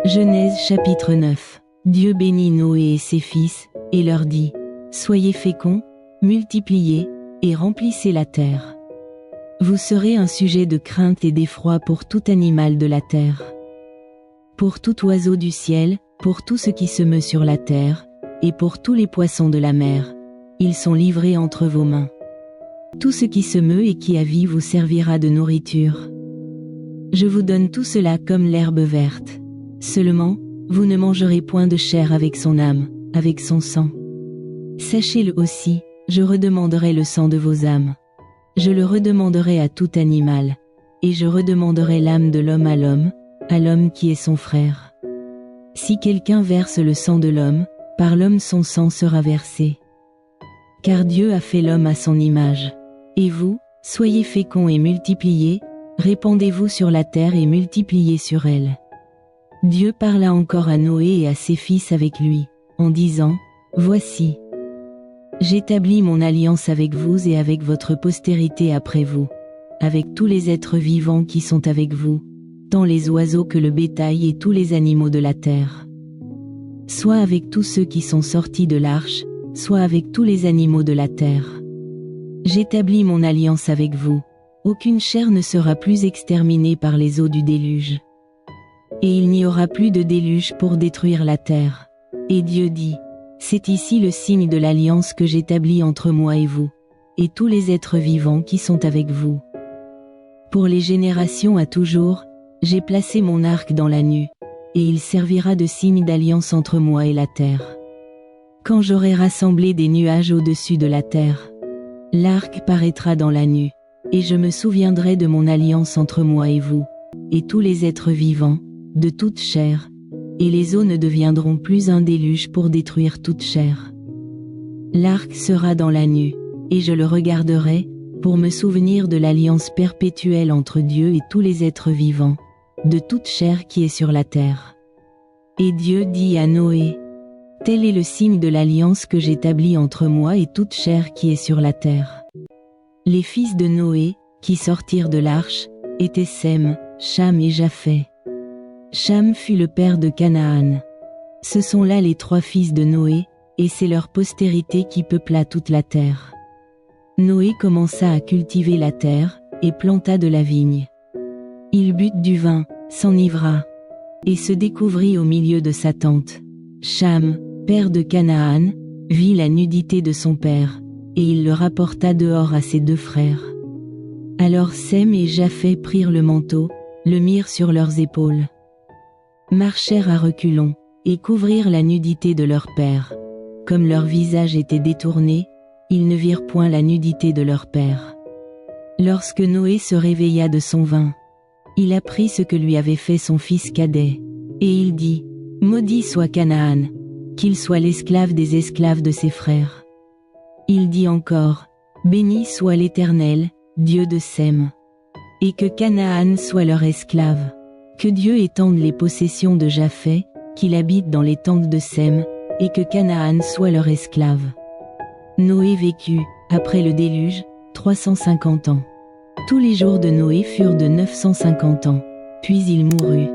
Genèse chapitre 9. Dieu bénit Noé et ses fils, et leur dit : Soyez féconds, multipliez, et remplissez la terre. Vous serez un sujet de crainte et d'effroi pour tout animal de la terre. Pour tout oiseau du ciel, pour tout ce qui se meut sur la terre, et pour tous les poissons de la mer. Ils sont livrés entre vos mains. Tout ce qui se meut et qui a vie vous servira de nourriture. Je vous donne tout cela comme l'herbe verte. Seulement, vous ne mangerez point de chair avec son âme, avec son sang. Sachez-le aussi, je redemanderai le sang de vos âmes. Je le redemanderai à tout animal, et je redemanderai l'âme de l'homme à l'homme qui est son frère. Si quelqu'un verse le sang de l'homme, par l'homme son sang sera versé. Car Dieu a fait l'homme à son image. Et vous, soyez féconds et multipliez, répandez-vous sur la terre et multipliez sur elle. Dieu parla encore à Noé et à ses fils avec lui, en disant : Voici, j'établis mon alliance avec vous et avec votre postérité après vous, avec tous les êtres vivants qui sont avec vous, tant les oiseaux que le bétail et tous les animaux de la terre. Soit avec tous ceux qui sont sortis de l'arche, soit avec tous les animaux de la terre. J'établis mon alliance avec vous. Aucune chair ne sera plus exterminée par les eaux du déluge. Et il n'y aura plus de déluge pour détruire la terre. Et Dieu dit : C'est ici le signe de l'alliance que j'établis entre moi et vous, et tous les êtres vivants qui sont avec vous. Pour les générations à toujours, j'ai placé mon arc dans la nue, et il servira de signe d'alliance entre moi et la terre. Quand j'aurai rassemblé des nuages au-dessus de la terre, l'arc paraîtra dans la nue, et je me souviendrai de mon alliance entre moi et vous, et tous les êtres vivants, de toute chair, et les eaux ne deviendront plus un déluge pour détruire toute chair. L'arc sera dans la nue, et je le regarderai, pour me souvenir de l'alliance perpétuelle entre Dieu et tous les êtres vivants, de toute chair qui est sur la terre. Et Dieu dit à Noé : Tel est le signe de l'alliance que j'établis entre moi et toute chair qui est sur la terre. Les fils de Noé, qui sortirent de l'arche, étaient Sem, Cham et Japheth. Cham fut le père de Canaan. Ce sont là les 3 fils de Noé, et c'est leur postérité qui peupla toute la terre. Noé commença à cultiver la terre, et planta de la vigne. Il but du vin, s'enivra, et se découvrit au milieu de sa tente. Cham, père de Canaan, vit la nudité de son père, et il le rapporta dehors à ses 2 frères. Alors Sem et Japheth prirent le manteau, le mirent sur leurs épaules, marchèrent à reculons, et couvrirent la nudité de leur père. Comme leur visage était détourné, ils ne virent point la nudité de leur père. Lorsque Noé se réveilla de son vin, il apprit ce que lui avait fait son fils cadet, et il dit : Maudit soit Canaan, qu'il soit l'esclave des esclaves de ses frères. Il dit encore : Béni soit l'Éternel, Dieu de Sem, et que Canaan soit leur esclave. Que Dieu étende les possessions de Japheth, qu'il habite dans les tentes de Sem, et que Canaan soit leur esclave. Noé vécut, après le déluge, 350 ans. Tous les jours de Noé furent de 950 ans, puis il mourut.